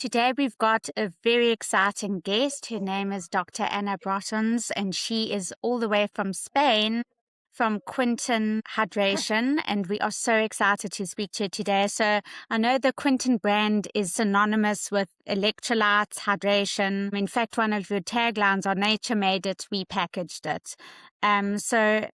Today we've got a very exciting guest. Her name is Dr. Ana Brotons, and she is all the way from Spain, from Quinton Hydration, and we are so excited to speak to her today. So I know the Quinton brand is synonymous with electrolytes, hydration. In fact, one of your taglines on Nature Made It, we packaged it. So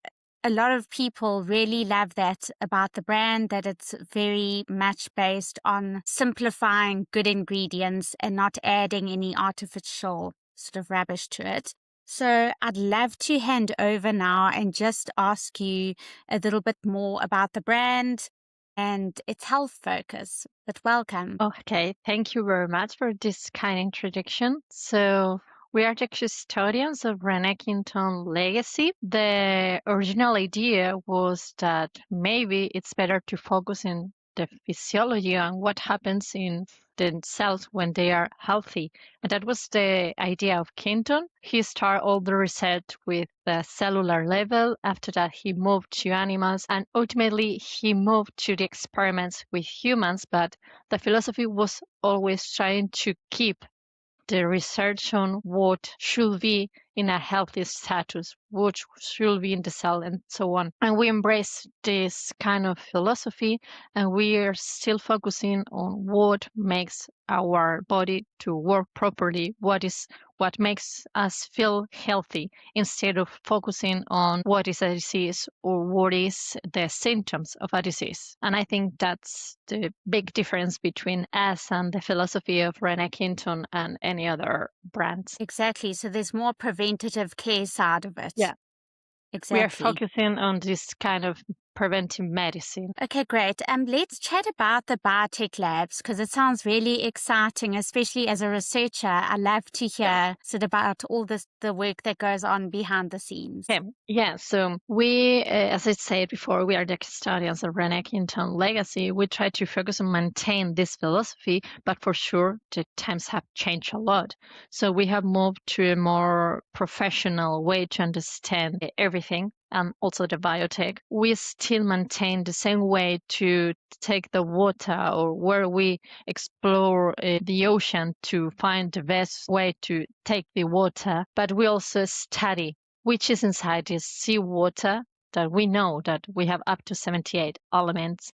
a lot of people really love that about the brand, that it's very much based on simplifying good ingredients and not adding any artificial sort of rubbish to it. So I'd love to hand over now and just ask you a little bit more about the brand and its health focus. But welcome. Okay, thank you very much for this kind introduction. So we are the custodians of Quinton legacy. The original idea was that maybe it's better to focus in the physiology on what happens in the cells when they are healthy. And that was the idea of Quinton. He started all the research with the cellular level. After that, he moved to animals, and ultimately he moved to the experiments with humans. But the philosophy was always trying to keep the research on what should be in a healthy status, what should be in the cell, and so on. And we embrace this kind of philosophy, and we are still focusing on what makes our body to work properly, what makes us feel healthy, instead of focusing on what is a disease or what is the symptoms of a disease. And I think that's the big difference between us and the philosophy of Quinton and any other brands. Exactly. So there's more preventative care side of it. Yeah. Exactly. We are focusing on this kind of preventive medicine. Okay, great. Let's chat about the biotech labs, because it sounds really exciting, especially as a researcher. I love to hear sort of about all the work that goes on behind the scenes. Okay. Yeah, so we, as I said before, we are the custodians of Quinton legacy. We try to focus and maintain this philosophy, but for sure the times have changed a lot. So we have moved to a more professional way to understand everything, and also the biotech. We still maintain the same way to take the water, or where we explore the ocean to find the best way to take the water, but we also study which is inside this seawater, that we know that we have up to 78 elements,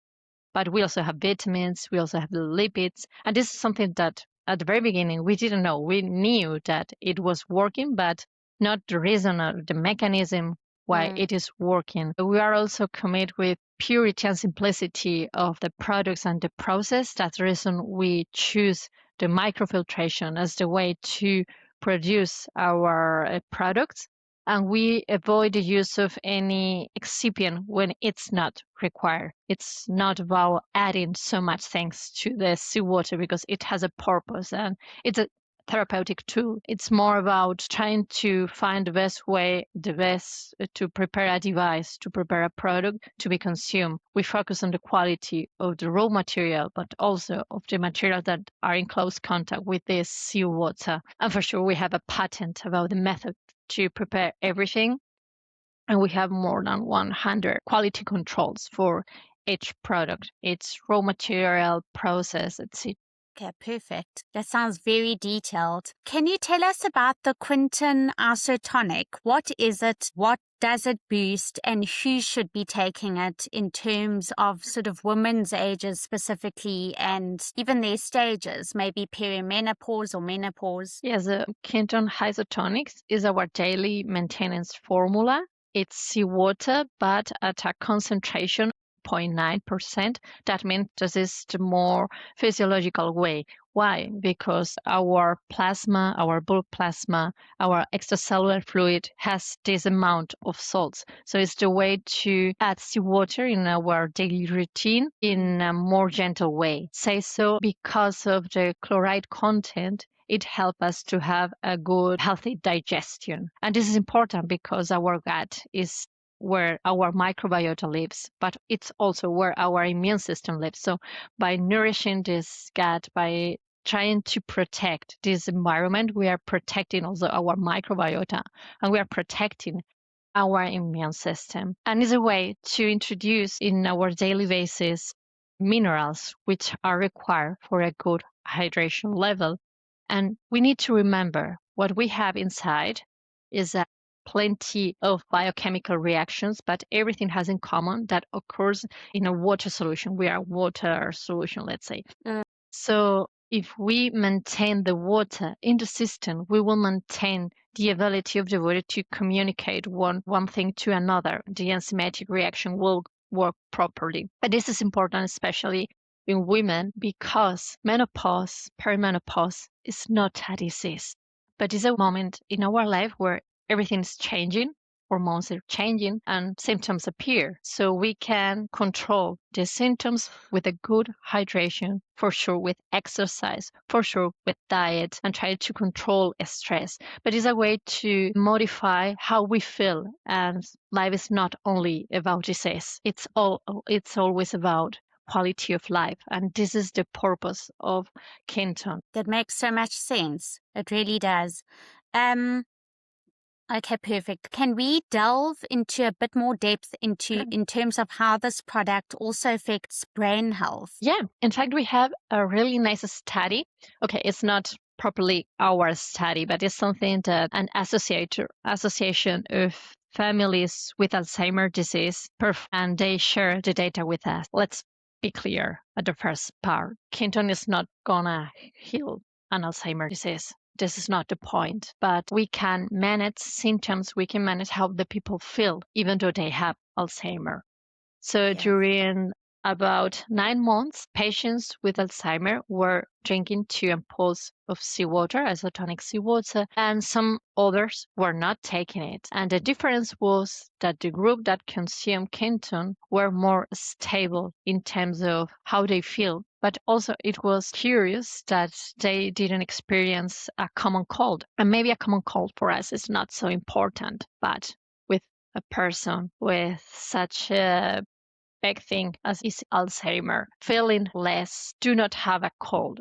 but we also have vitamins, we also have the lipids. And this is something that at the very beginning we didn't know. We knew that it was working, but not the reason or the mechanism why it is working. We are also committed with purity and simplicity of the products and the process. That's the reason we choose the microfiltration as the way to produce our products. And we avoid the use of any excipient when it's not required. It's not about adding so much things to the seawater, because it has a purpose and it's a therapeutic tool. It's more about trying to find the best way, to prepare a device, to prepare a product to be consumed. We focus on the quality of the raw material, but also of the material that are in close contact with this seawater. And for sure, we have a patent about the method to prepare everything. And we have more than 100 quality controls for each product, its raw material, process, etc. Okay, perfect. That sounds very detailed. Can you tell us about the Quinton Isotonic? What is it? What does it boost? And who should be taking it in terms of sort of women's ages specifically, and even their stages, maybe perimenopause or menopause? Yes, the Quinton Isotonic is our daily maintenance formula. It's seawater, but at a concentration 0.9%. That means this is the more physiological way. Why? Because our plasma, our blood plasma, our extracellular fluid has this amount of salts. So it's the way to add seawater in our daily routine in a more gentle way. Say so because of the chloride content, it helps us to have a good, healthy digestion. And this is important because our gut is where our microbiota lives, but it's also where our immune system lives. So by nourishing this gut, by trying to protect this environment, we are protecting also our microbiota, and we are protecting our immune system. And it's a way to introduce in our daily basis minerals which are required for a good hydration level. And we need to remember what we have inside is plenty of biochemical reactions, but everything has in common that occurs in a water solution. We are water solution, let's say. So if we maintain the water in the system, we will maintain the ability of the body to communicate one thing to another. The enzymatic reaction will work properly. And this is important, especially in women, because menopause, perimenopause is not a disease, but it's a moment in our life where everything is changing, hormones are changing, and symptoms appear. So we can control the symptoms with a good hydration, for sure with exercise, for sure with diet, and try to control stress. But it's a way to modify how we feel. And life is not only about disease. It's always about quality of life. And this is the purpose of Quinton. That makes so much sense. It really does. Okay, perfect. Can we delve into a bit more depth in terms of how this product also affects brain health? Yeah, in fact, we have a really nice study. Okay, it's not properly our study, but it's something that an association of families with Alzheimer's disease, and they share the data with us. Let's be clear at the first part. Quinton is not gonna heal an Alzheimer's disease. This is not the point, but we can manage symptoms. We can manage how the people feel, even though they have Alzheimer's. So during about 9 months, patients with Alzheimer's were drinking 2 ampoules of seawater, isotonic seawater, and some others were not taking it. And the difference was that the group that consumed Quinton were more stable in terms of how they feel. But also it was curious that they didn't experience a common cold. And maybe a common cold for us is not so important, but with a person with such a big thing as is Alzheimer, feeling less, do not have a cold,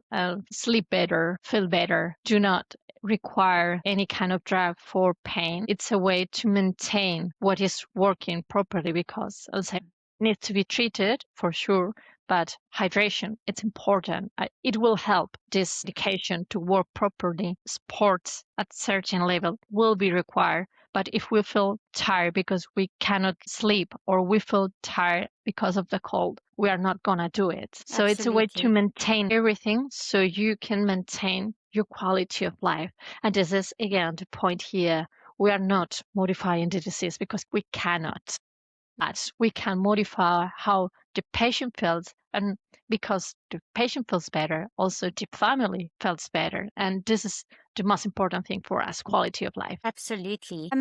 sleep better, feel better, do not require any kind of drug for pain. It's a way to maintain what is working properly, because Alzheimer needs to be treated for sure, but hydration, it's important. It will help this medication to work properly. Sports at certain level will be required. But if we feel tired because we cannot sleep, or we feel tired because of the cold, we are not going to do it. So It's a way to maintain everything so you can maintain your quality of life. And this is, again, the point here. We are not modifying the disease because we cannot. But we can modify how the patient feels, and because the patient feels better, also the family feels better. And this is the most important thing for us, quality of life. Absolutely.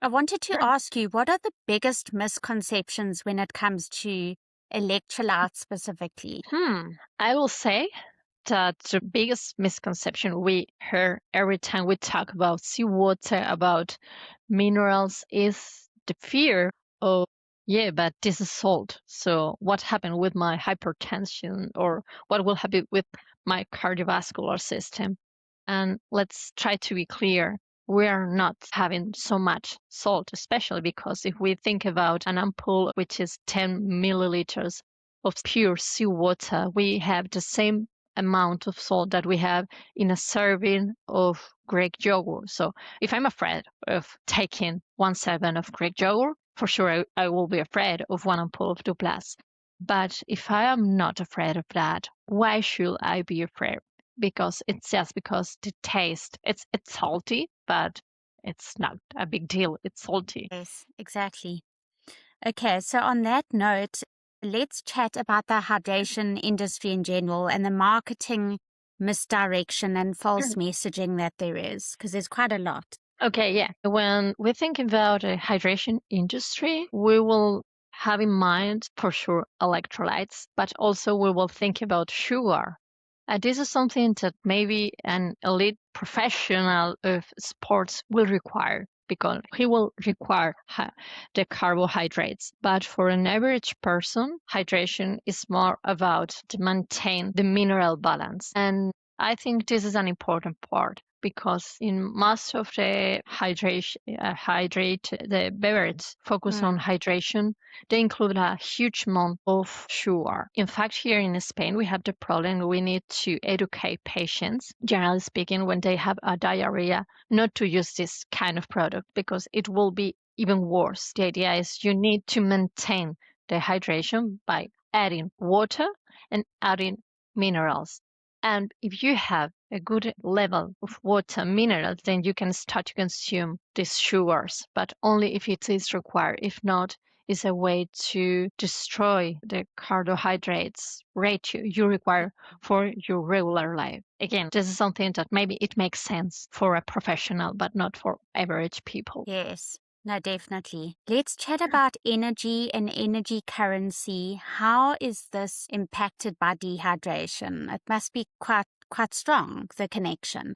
I wanted to ask you, what are the biggest misconceptions when it comes to electrolytes specifically? I will say that the biggest misconception we hear every time we talk about seawater, about minerals, is the fear of, yeah, but this is salt. So what happened with my hypertension, or what will happen with my cardiovascular system? And let's try to be clear. We are not having so much salt, especially because if we think about an ampoule, which is 10 milliliters of pure seawater, we have the same amount of salt that we have in a serving of Greek yogurt. So if I'm afraid of taking 1/7 of Greek yogurt, for sure I will be afraid of 1 ampoule of Douglas. But if I am not afraid of that, why should I be afraid? Because it's just because the taste, it's salty, but it's not a big deal. It's salty. Yes, exactly. Okay, so on that note, let's chat about the hydration industry in general and the marketing misdirection and false messaging that there is, because there's quite a lot. Okay, yeah. When we think about a hydration industry, we will have in mind for sure electrolytes, but also we will think about sugar. And this is something that maybe an elite professional of sports will require, because he will require the carbohydrates. But for an average person, hydration is more about to maintain the mineral balance. And I think this is an important part, because in most of the the beverage focus on hydration, they include a huge amount of sugar. In fact, here in Spain, we have the problem we need to educate patients, generally speaking, when they have a diarrhea, not to use this kind of product because it will be even worse. The idea is you need to maintain the hydration by adding water and adding minerals. And if you have a good level of water and minerals, then you can start to consume these sugars, but only if it is required. If not, it's a way to destroy the carbohydrates ratio you require for your regular life. Again, this is something that maybe it makes sense for a professional, but not for average people. Yes. No, definitely. Let's chat about energy and energy currency. How is this impacted by dehydration? It must be quite strong, the connection.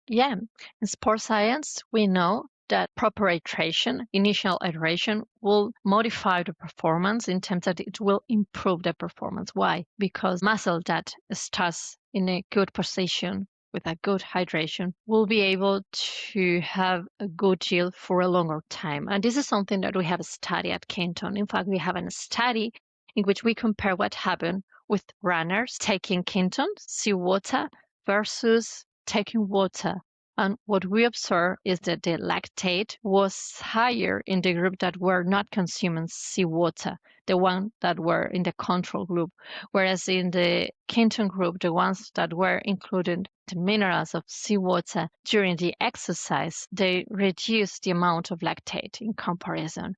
Yeah, in sports science, we know that proper hydration, initial hydration, will modify the performance in terms that it will improve the performance. Why? Because muscle that starts in a good position with a good hydration will be able to have a good yield for a longer time. And this is something that we have studied at Quinton. In fact, we have a study in which we compare what happened with runners taking Quinton seawater versus taking water. And what we observed is that the lactate was higher in the group that were not consuming seawater, the one that were in the control group, whereas in the Quinton group, the ones that were including the minerals of seawater during the exercise, they reduced the amount of lactate in comparison.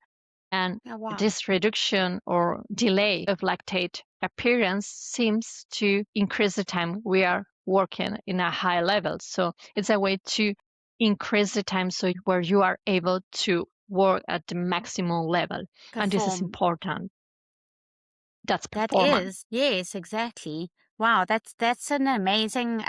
And this reduction or delay of lactate appearance seems to increase the time we are working in a high level. So it's a way to increase the time so where you are able to work at the maximum level. And this is important. That's performance. That is, yes, exactly. Wow, that's an amazing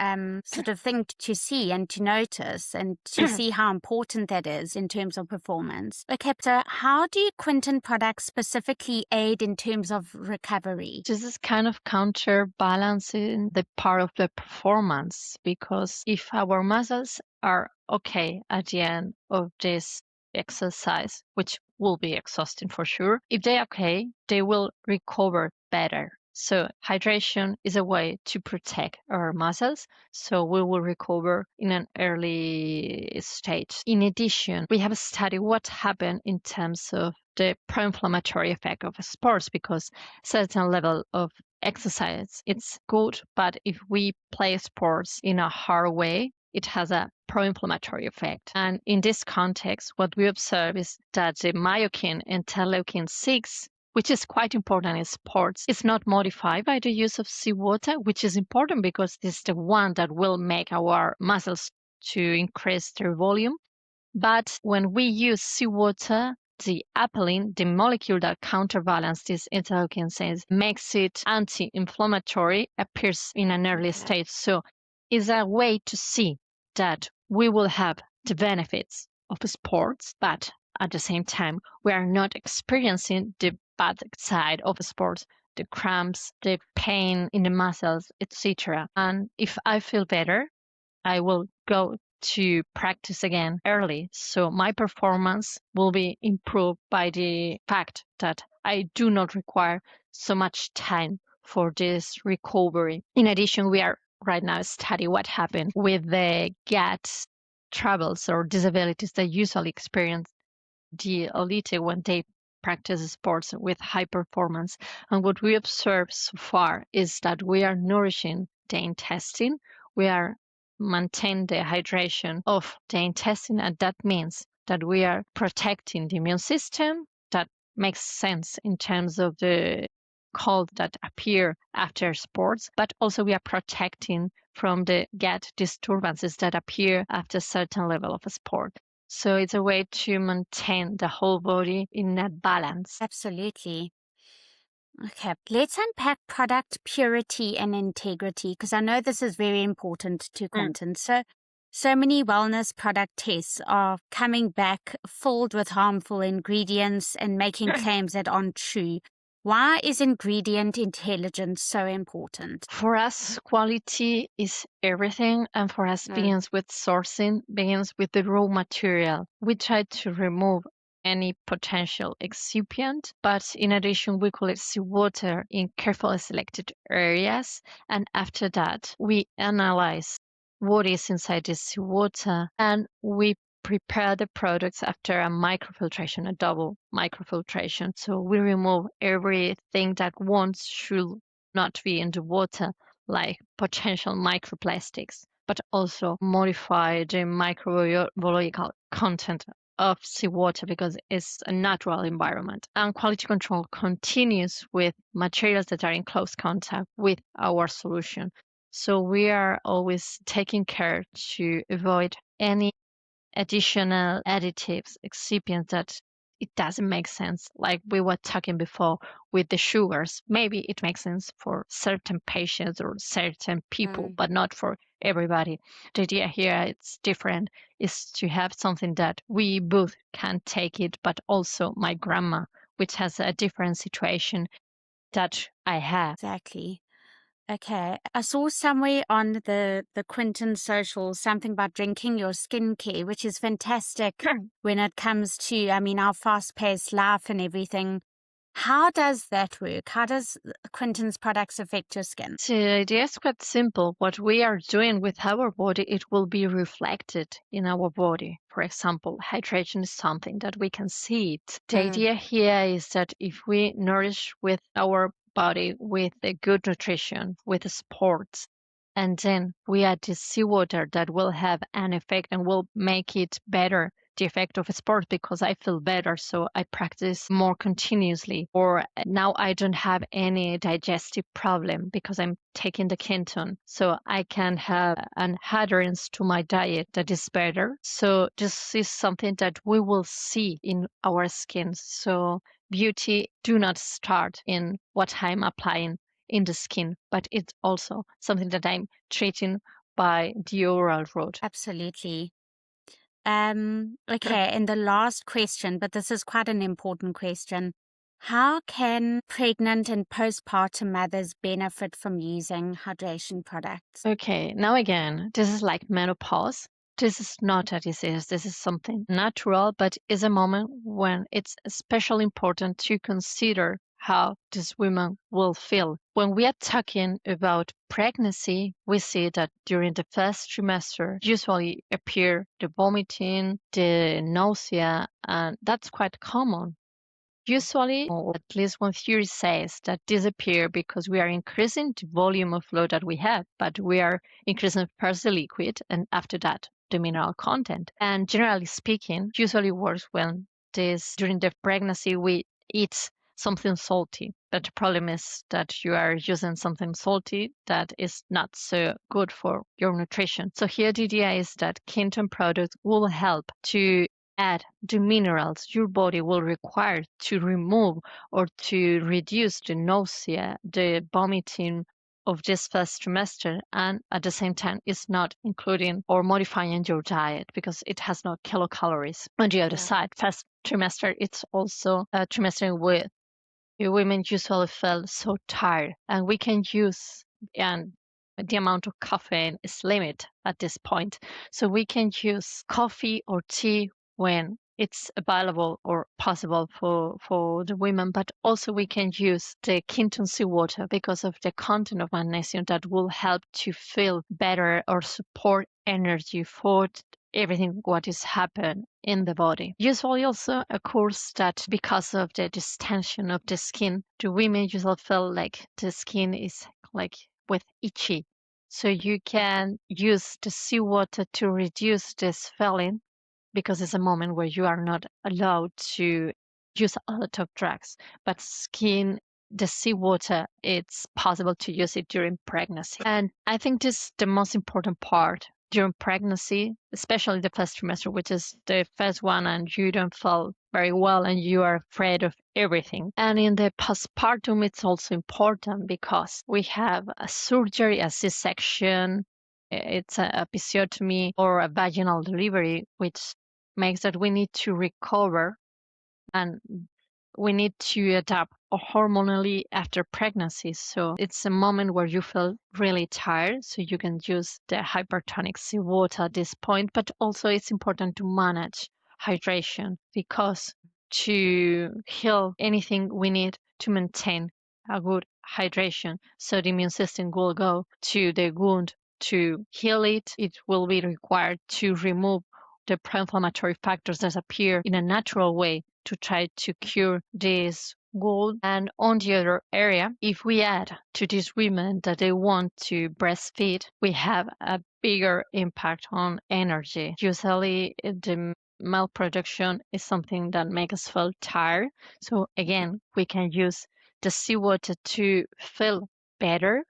sort of thing to see and to notice and to see how important that is in terms of performance. Okay, so how do Quinton products specifically aid in terms of recovery? This is kind of counterbalancing the part of the performance, because if our muscles are okay at the end of this exercise, which will be exhausting for sure, if they're okay, they will recover better. So hydration is a way to protect our muscles, so we will recover in an early stage. In addition, we have studied what happened in terms of the pro-inflammatory effect of sports, because certain level of exercise, it's good, but if we play sports in a hard way, it has a pro-inflammatory effect. And in this context, what we observe is that the myokine interleukin 6, which is quite important in sports, is not modified by the use of seawater, which is important because this is the one that will make our muscles to increase their volume. But when we use seawater, the apelin, the molecule that counterbalances this interleukin 6, makes it anti-inflammatory, appears in an early stage. So it's a way to see that we will have the benefits of sports, but at the same time, we are not experiencing the bad side of sports, the cramps, the pain in the muscles, etc. And if I feel better, I will go to practice again early. So my performance will be improved by the fact that I do not require so much time for this recovery. In addition, we are right now studying what happened with the gut troubles or disabilities they usually experience the elite when they practice sports with high performance. And what we observe so far is that we are nourishing the intestine, we are maintaining the hydration of the intestine, and that means that we are protecting the immune system. That makes sense in terms of the cold that appear after sports, but also we are protecting from the gut disturbances that appear after a certain level of sport. So it's a way to maintain the whole body in a balance. Absolutely. Okay, let's unpack product purity and integrity, because I know this is very important to Quinton. So many wellness product tests are coming back filled with harmful ingredients and making claims that aren't true. Why is ingredient intelligence so important? For us, quality is everything, and for us, begins with sourcing, begins with the raw material. We try to remove any potential excipient, but in addition, we collect seawater in carefully selected areas, and after that, we analyze what is inside this seawater, and we prepare the products after a microfiltration, a double microfiltration. So we remove everything that once should not be in the water, like potential microplastics, but also modify the microbiological content of seawater because it's a natural environment. And quality control continues with materials that are in close contact with our solution. So we are always taking care to avoid any additional additives, excipients that it doesn't make sense. Like we were talking before with the sugars, maybe it makes sense for certain patients or certain people, but not for everybody. The idea here it's different is to have something that we both can take it, but also my grandma, which has a different situation that I have. Exactly. Okay. I saw somewhere on the Quinton social something about drinking your skincare, which is fantastic when it comes to, I mean, our fast-paced life and everything. How does that work? How does Quinton's products affect your skin? So the idea is quite simple. What we are doing with our body, it will be reflected in our body. For example, hydration is something that we can see it. The idea here is that if we nourish with our body with a good nutrition, with sports, and then we add the seawater that will have an effect and will make it better the effect of a sport because I feel better, so I practice more continuously. Or now I don't have any digestive problem because I'm taking the Quinton, so I can have an adherence to my diet that is better. So this is something that we will see in our skin. So beauty do not start in what I'm applying in the skin, but it's also something that I'm treating by the oral route. Absolutely. Okay, and the last question, but this is quite an important question. How can pregnant and postpartum mothers benefit from using hydration products? Okay, now again, this is like menopause. This is not a disease. This is something natural, but is a moment when it's especially important to consider how these women will feel. When we are talking about pregnancy, we see that during the first trimester usually appear the vomiting, the nausea, and that's quite common. Usually, or at least one theory says that disappear because we are increasing the volume of flow that we have, but we are increasing first the liquid and after that the mineral content. And generally speaking, usually works when during the pregnancy we eat something salty. But the problem is that you are using something salty that is not so good for your nutrition. So here the idea is that Quinton products will help to add the minerals your body will require to remove or to reduce the nausea, the vomiting of this first trimester, and at the same time it's not including or modifying your diet because it has no kilocalories. On the other side, first trimester, it's also a trimester with women usually feel so tired, and we can use and the amount of caffeine is limited at this point. So we can use coffee or tea when it's available or possible for the women, but also we can use the Quinton seawater because of the content of magnesium that will help to feel better or support energy for everything what is happening in the body. Usually also occurs that because of the distension of the skin, the women usually feel like the skin is like with itchy. So you can use the seawater to reduce this feeling because it's a moment where you are not allowed to use a lot of drugs. But the seawater, it's possible to use it during pregnancy. And I think this is the most important part during pregnancy, especially the first trimester, which is the first one, and you don't feel very well and you are afraid of everything. And in the postpartum, it's also important because we have a surgery, a C-section, it's a episiotomy or a vaginal delivery, which makes that we need to recover and we need to adapt hormonally after pregnancy. So it's a moment where you feel really tired. So you can use the hypertonic seawater at this point, but also it's important to manage hydration, because to heal anything, we need to maintain a good hydration. So the immune system will go to the wound to heal it. It will be required to remove the pro-inflammatory factors that appear in a natural way to try to cure this wound. And on the other area, if we add to these women that they want to breastfeed, we have a bigger impact on energy. Usually the milk production is something that makes us feel tired. So again, we can use the seawater to feel better.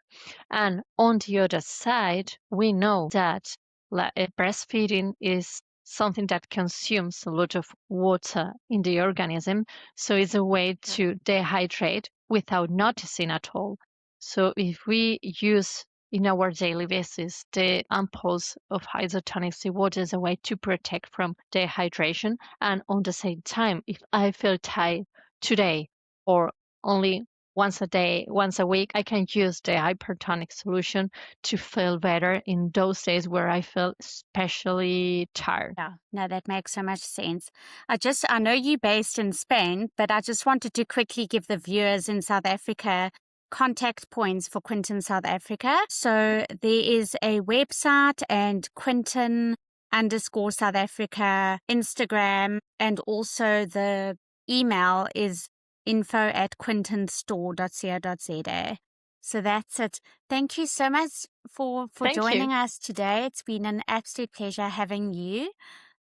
And on the other side, we know that breastfeeding is something that consumes a lot of water in the organism. So it's a way to dehydrate without noticing at all. So if we use in our daily basis the ampoules of isotonic seawater as a way to protect from dehydration, and on the same time, if I feel tired today or only once a day, once a week, I can use the hypertonic solution to feel better in those days where I feel especially tired. Yeah, no, that makes so much sense. I know you're based in Spain, but I just wanted to quickly give the viewers in South Africa contact points for Quinton South Africa. So there is a website and Quinton_South Africa Instagram, and also the email is info@quintonstore.co.za. So that's it. Thank you so much for Thank joining you. us today. It's been an absolute pleasure having you.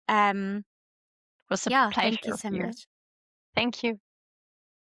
It was a Yeah, thank you pleasure so here. much. Thank you.